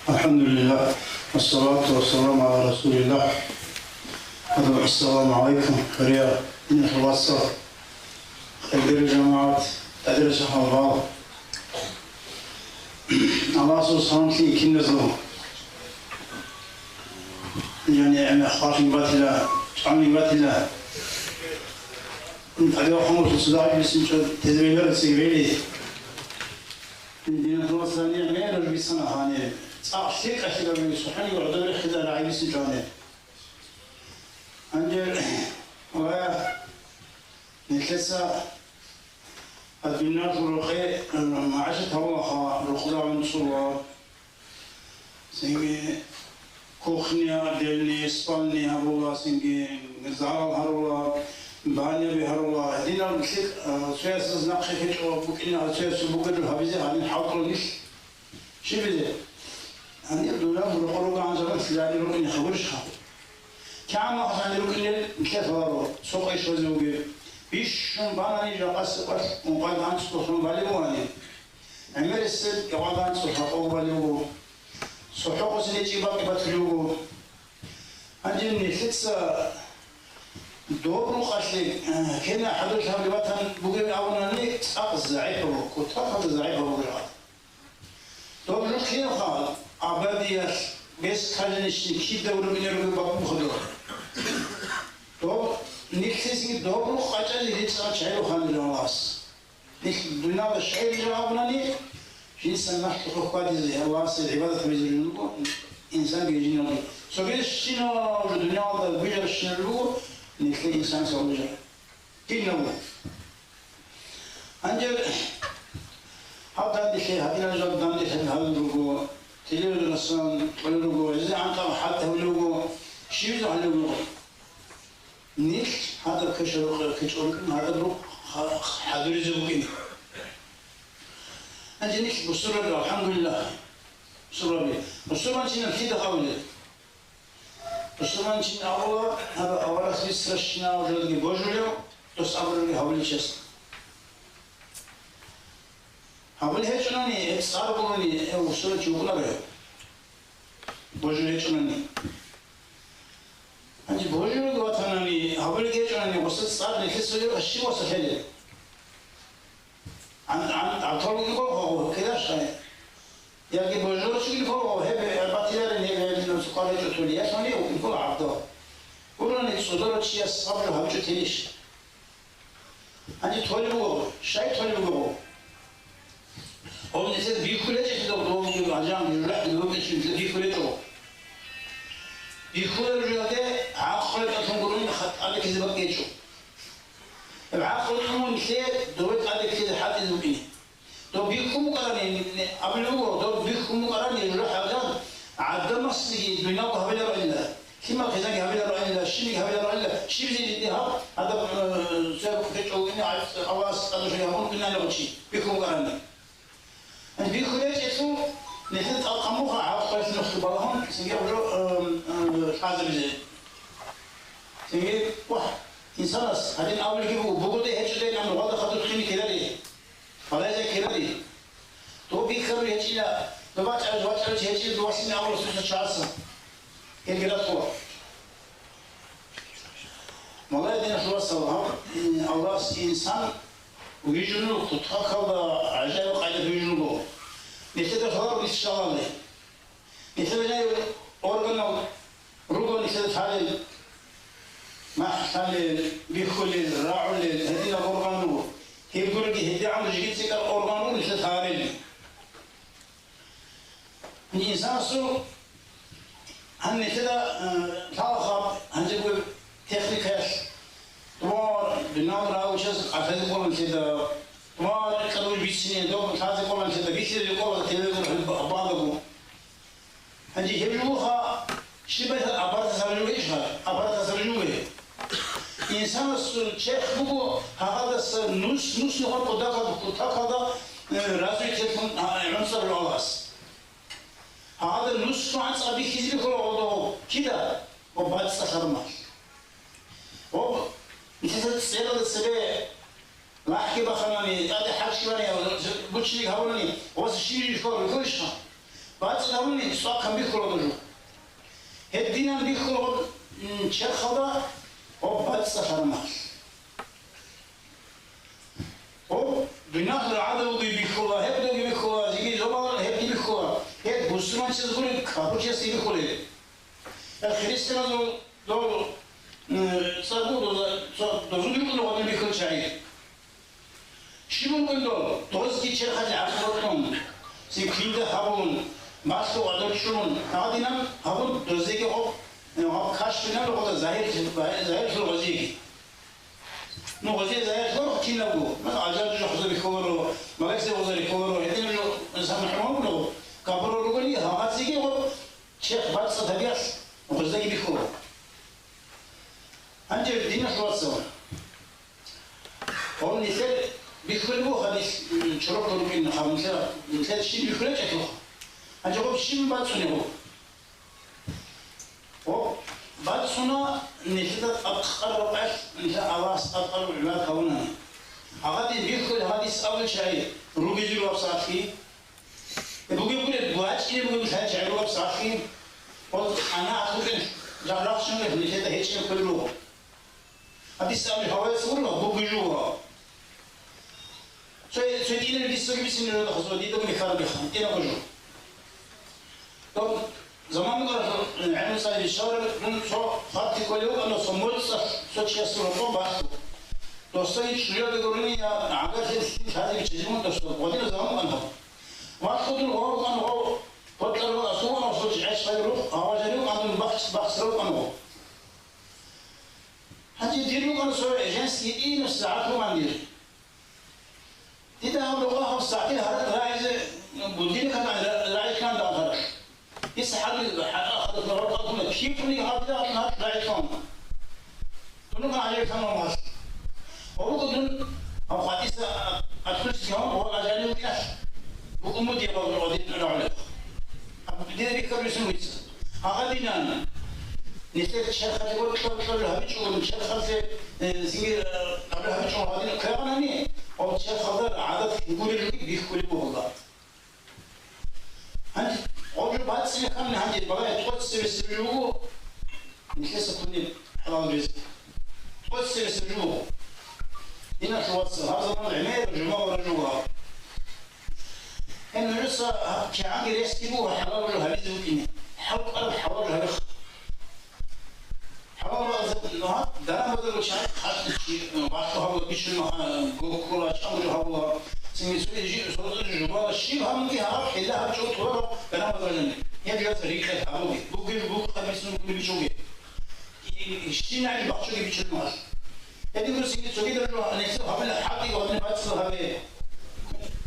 الحمد لله والصلاة والسلام على رسول الله. السلام عليكم خير من الوصف خير الجماعات تدرس الله الله سبحانه وتعالى كنزه يعني أنا خاطر باتلا عمي باتلا أيوة خمر الصداع بسنجة تزوير سيبيلي دين الله ثانية ما يرجع بسنة هاني أشترك أشترك بسحني وعذر خدار عيب سنجاني أنجل ونكسر الدنيا الرقي معاشة الله الخدار من صور سيني كوخنيا دلني إسباني هرولا سيني زعل هرولا بانيا بهرولا دينا مثل سياسة نقشة وبكنا سياسة بقدر هبزة هذين حاطين ليش شيء بده هني الدنيا بقولوا عن زمان سلالي ركني خبرشها كأنه عشان ركني مثل هذا سوق إيش وزوجي بيش شون باناني جاقس قط مقعد عن سطحهم باليوماني عمر السد قعد عن سطحهم باليوم سطحه سنتي باقي بتلوه عندي نفس دور خشلي كنا حدث هذا الوطن بقول أولاني أقزعيه كتاب أقزعيه بقول دور لكن خال عبادية بس خلنيش كيدا ولا بنيرو بقى مخدر دور نكتسي دور خشلي اللي تصير خان الناس نك دنيا الشيء اللي أولاني في سنة تقعد زي الله سيد عبادة مزينه إنسان بيجينا سبيل الشنا الدنيا هذا بيجر الشنا نخلي إنسان سوجا كينو أنجل هذا الشيء هذا الجد دم ده هذا اللوجو تلو الرسام اللوجو إذا أنت حتى اللوجو شيء ده اللوجو نيك هذا كشرو هذا برو حضور زوجين أنجل نيك بسرعة الحمد لله بسرعة شيء نفيد خاوله بسرعة شيء هذا أولا سيس رشنا وجودي بوجوليو تصابرني هولي شست هولي هيجناني صاربوني وصلت يوكلا به بوجولي هيجناني أنت بوجولي دواتناني هولي هيجناني وصلت صارني كسر الشيء وصلت عن طول نقول كذا شيء يعني بوجولي شو يفعل هبه باتيرين هبه سكاري جتوليه ثاني ويقول عبده كلنا نتصدر شيء الصبر هم جتليش عندي تولبو شيء تولبو هو نسيت بيخلج كده بدو عجام يروح يقول مش بيخلجه بيخلج هذا عقل تنقلون خط على كذا بقيتشو العقل هم نسيت دوت على كذا حد يزوجني دو بيكم قراني قبلوا دو بيكم قراني يروح هذا عدم مصلي الدنيا وهبل رأينا كما كذا هبل رأينا الشيء هبل رأينا شيء زي اللي هذا سبب كتشو إني عارف أواس أنا شيء هون كنا نبغى بيكم قراني أنا بيكم ليش يسوع نحن أقاموها عقل نختبرهم سنجيبوا هذا بزي سنجيب واحد إنسان هذين أول كيفو بقولي هيك شيء نعمل هذا خطر خيني كذا ليه فلا زي كذا ليه تو بيكرر هيك لا دبعت على هيك دواسين أول سوسة شاسة كن كذا صور ما لا يدين خلاص الله إنسان ويجنو تتخاخذ عجائب قاعدة ويجنو نحتاج خبر نشتغل له نحتاج جاي أورجانو روبو نحتاج حالي ما حالي بيخول الراعو هذين أورجانو هي بقول لك هدي عمل جديد سكر أورجانو نحتاج حالي الإنسان سو هن كده تاخذ هنجيب تكنيكاش طبعا بنامر أو شيء عفوا يقولون كده طبعا كانوا بيسنين دوم هذا يقولون كده بيصير يقولون كده بعضهم هنجي يبلغوها شبه أبارة سرجوه إيش هذا أبارة سرجوه إنسان الشيخ بقول هذا نص نقول كذا رازي تلفون عنصر الأواس هذا النص عن صبي كذي كله كذا وبعد استخدمه هو مثل السيارة السباق ما أحكي بخلاني هذا حق شواني بتشيك هوني وبس الشيء يفكر كلشها bazı adamın sakın bir kulağı yok. Hep dinen bir kulağı çekada o bazı safarmaz. O dünyada adı gibi bir kulağı, hep de gibi kulağı, zikir zamanlar hep gibi kulağı. Hep Müslüman çizgileri kapıcısı gibi kulağı. Ya Hristiyan doğru sabu dozu bir kulağı bir kulağı çayır. Şimdi bunu doz geçer hadi akıllıktan. Sikinde havun, başka adamşun, nadinen havun dozdaki o kaçtığına o da zahir sürücü. نوزي زي صار كنا بو ما عجل جو حزب يكورو ما ليس وزير يكورو هذين جو سامحهم له كبروا له قولي ها هاتيجي هو شيخ بعد صدقياس وزي بيكورو عندي الدين خلاص سوا هو نسال بيكورو هذا شروط ممكن خمسة مثال شيء بيكورو شكله عندي هو شيء بعد سنه هو بعد سنة نشدت أتقرب نشأ أواس أتقرب على كوننا. أغادي بيكل هذه أول شيء روبيجي وابصافي. بقول بواج كذي بقول هذا شيء وابصافي. قلت أنا أقول جالس شنو نشدت هيك كله. هذه أول هواي سورة بقولوا. سو دين اللي بيسوي بيسمونه ده خصوصا دين ده مخالف بيخان. أنا بقوله. طب زمان قرر العلم صار يشارك من شو خاطي كل يوم أنا صمود صوت شيء سرطان بحث دوستي شريعة يقولوني يا عقل شيء هذا بيجيبون دوستو ودينا زمان أنا ما تقولون هو أنا هو بطلوا أسوأ أنا صوت عيش فيروح أواجههم عندهم بحث روح أنا هو هذي يديروا أنا سوي إجنس كذي نص ساعة ما ندير إذا هم لقاهم ساعتين هذا راعي بودين كان راعي كان داخل يسحب أخذ الرقم كله كيف اللي هذا لا يفهم كله ما عليه فهم ماس هو بدون أو خاتيس أدخل سيهم هو أجاني وياش بقوم دي بقول ودين العلم بدي أذكر بسميت هذا ديننا نسيت الشيخ يقول كل هذا شو الشيخ هذا زين قبل هذا شو هذا كلامني أو الشيخ هذا عادة يقول لي بيقول لي والله عندي أول بعد سنة كم عندي بقى تقول سبسبلوه نحس كوني حلال رزق تقول سبسبلوه هنا توصل هذا من العمير الجماعة والرجوع إنه لسه كعاني ريسكيبوه حلال ولا هبيز وكيني حلق قلب حلال ولا هبخ حلال ولا زبط ده أنا بدل وشان حتى شيء بعد هذا بيشون كولا شامل هذا سميسوي يجي صوت الجماعة الشيء هم فيها حلا هم شو تقول كلام هذا جنبي هي جالسة ريكة هذوي بوق خمسين كل بيشوفه يشتين على بحشو اللي بيشوف ماش هذي كل سنة سوي ده لو نحسب هم حقي وهم بعد صار هم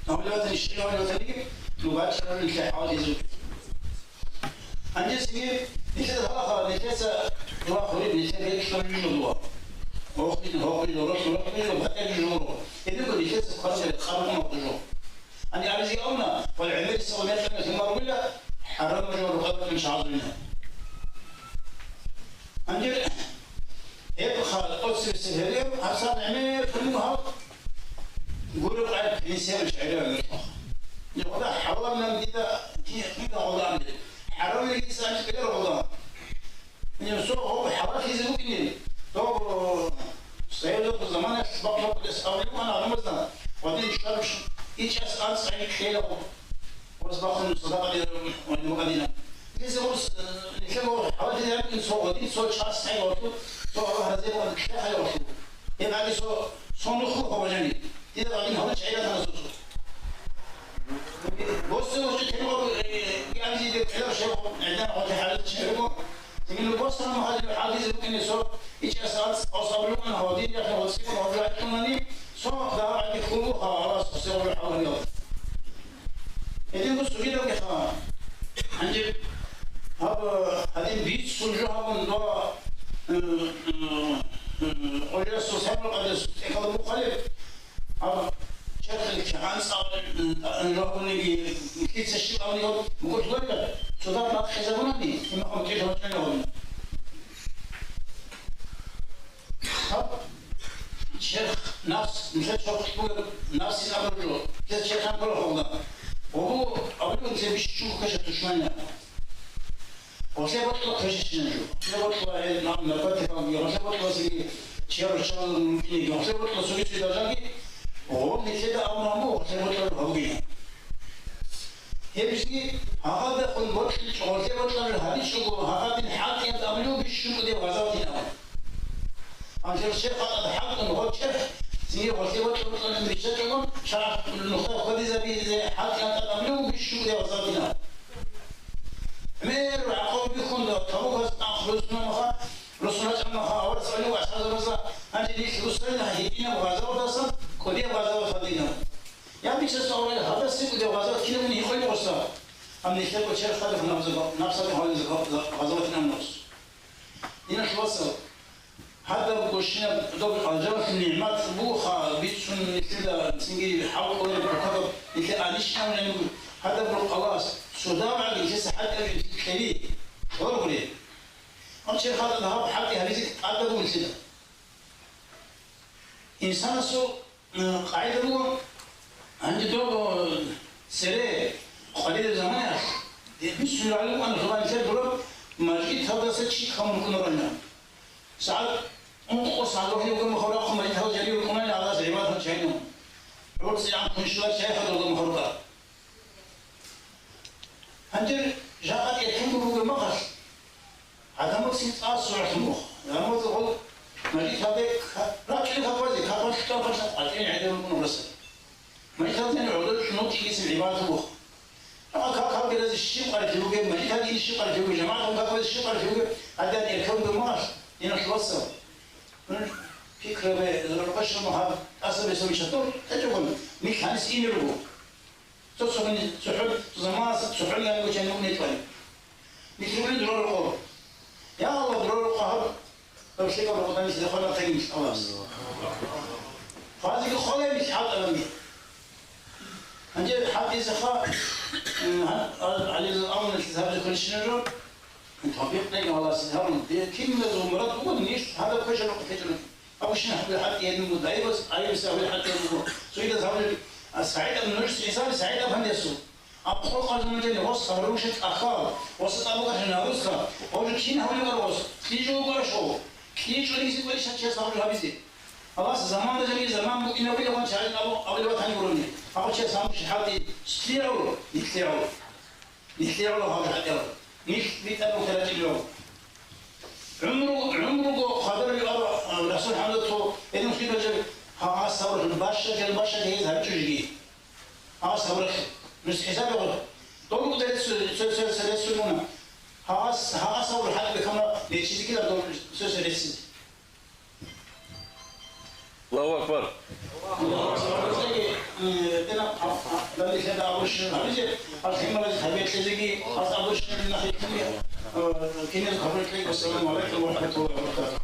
هم لو تنشتري ولا تنيجي لو بعد صار اللي حاول يزوج عندي سنة نحسب هلا خلاص نحسب هلا خلينا نحسب هيك شو الموضوع وقتنا هو اللي راسه راسه وبعدين يجوره إذا كل شيء خارج مقصود أنا عايز يقولنا والعمل السوي مثلا ثم ولا حرام جور قبل مش عاوزينها عندي هيك خالد قدس السهرية حصل عمل في المهار يقولوا على الإنسان مش علاج يقول حرام من كذا كذا والله حرام الإنسان كذا والله يعني سو هو حرام في زوجين تو سيدو زمان بقى بس أولي أنا رمزنا ودي شرش إيش أسأل سعيد خيره وأصبحنا صداقة للمقدمة إذا بس نشوف حوالي ذلك صوتي صوت شخص سعيد وقته صوت هذا زي ما كذا وقته إذا عندي صوت نخو هو جاني إذا بعدين هذا شيء لا تنسوا بس وجدت هنا يعني إذا كذا شيء عندنا وجه حالة شيء تقول بس أنا ما هذا الحاجز ممكن يصير إيش أساس أصابلو أنا هودي يا أخي وصيف وهذا كماني صار ده عندي خلوه خلاص بسير الحوالي إذا بس كده كذا عندي هذا البيت سجوا من ده أولي السوسيال قد يكون مخالف هذا شرط الكهان صار نروحوني كيس الشيء أولي هو مقول ولا صدق ما خزبونا دي ما هم كده هتلاقيهم شيخ نفس مش شيخ نفس الأمر كذا شيخ أمر هذا وهو أقول زي بيشوف كشة düşman ya. Ose botla taşışın şu. Ne botla nam nakat yapıyor. Ose botla sigi çiğer çağın mümkün. Ose botla suyu sıcak ki o neyse de ama ose botla havgı. hepsi hakikaten konbot ose botla hadis şu hakikaten hak yapabiliyor bir şu diye vazatina. Ancak şey kadar hak konbot سير وسيبت مثلا بريشتهم شرح النقطة خذ زي حتى يتقبلوا بالشغل وظيفتنا. مير وعقوب بيكون ده تبوك أخلصنا مخا رسولنا مخا أول سؤال وعشرة رزا أنت ليش رسولنا هيدينا وغازة ودرسا كوديا غازة وفدينا. يعني بيش السؤال هذا سيب ده غازة كنا من يخلي وصا. أم نشتغل وشير خالف نفسه حال غازة الناس. هنا شو وصل؟ هذا بقولشنا دوب أجرت النعمات بوخا بيتسون مثل سنجي حاول ولا بكذا مثل أنيشنا ولا نقول هذا بقول خلاص صدام على جالس حتى الخليج غربي أمشي هذا ذهب حتى هذه هذا بقول كذا إنسان سو قاعد بقول عندي دوب سريع قليل زمان بيسون على أنا زمان سريع بقول ما جيت هذا شيء كم ممكن نرنا ساعات أنقص على وحده وكم خلاق ما يتهوى جريء وكمان على زعيمات هالشيء رأس عن مشروع شيء هذا ولا مخلوقات هنجر جاءت يتم بروج مغش هذا مقصد أسرع مخ هذا مقصد ما جيت هذاك راكلي خبرتك خبرت كتابك أتين عدم من رسل ما جيت هذا نعود شنو تيجي اسم عبادة مخ كاب كذا الشيء قال فيه ما جيت هذه الشيء قال فيه جماعة كاب الشيء قال فيه هذا يركب مغش هنا توصل فكرة بالقشر مهاب أصل يسوي شطور تجربة مش هنسين له تصحى سحب زمان سحب يعني وش يعني نتوالي نتوالي درور القوة يا الله درور القهر لو شيء قبل قدام يصير خلاص تجيش خلاص فهذه الخلاص مش حاط أمامي عندي حد يزخاء على الأمر الذهاب لكل شنو طبيعي تلاقي والله سهرنا كلمة زمرات هو النيش هذا كشر وكشر أو شنو حتى حتى يدمو دايما بس أي مساوي حتى يدمو سويدا زمان السعيد النرس إنسان سعيد أبغى يسوع أبغى قال من جل وصل روشة أخار وصل أبغى هنا روسا أو كشين هوني كروس كيجو كرشوا كيجو ليس كل شيء شيء صار جابيزي خلاص زمان ده جميل زمان ممكن أبغى لو كان شايل أبغى لو كان يقولني أبغى شيء صار مش حاطي ستيرو نختيروا هذا حتى مش بيتابعوا 30 يوم عمره خبر الرسول حملته إنه مش كده جاب ها صور الباشا هي هذا تجي ها صور مش حساب يقول دول كده سلسلة ها صور حد بكاميرا ليش كده دول سلسلة الله أكبر الله أكبر كنا لما كنا أبوش هذي الحين ما هبيت لزقي أبوش من ناحية كنا خبرت لي والسلام عليكم ورحمة الله وبركاته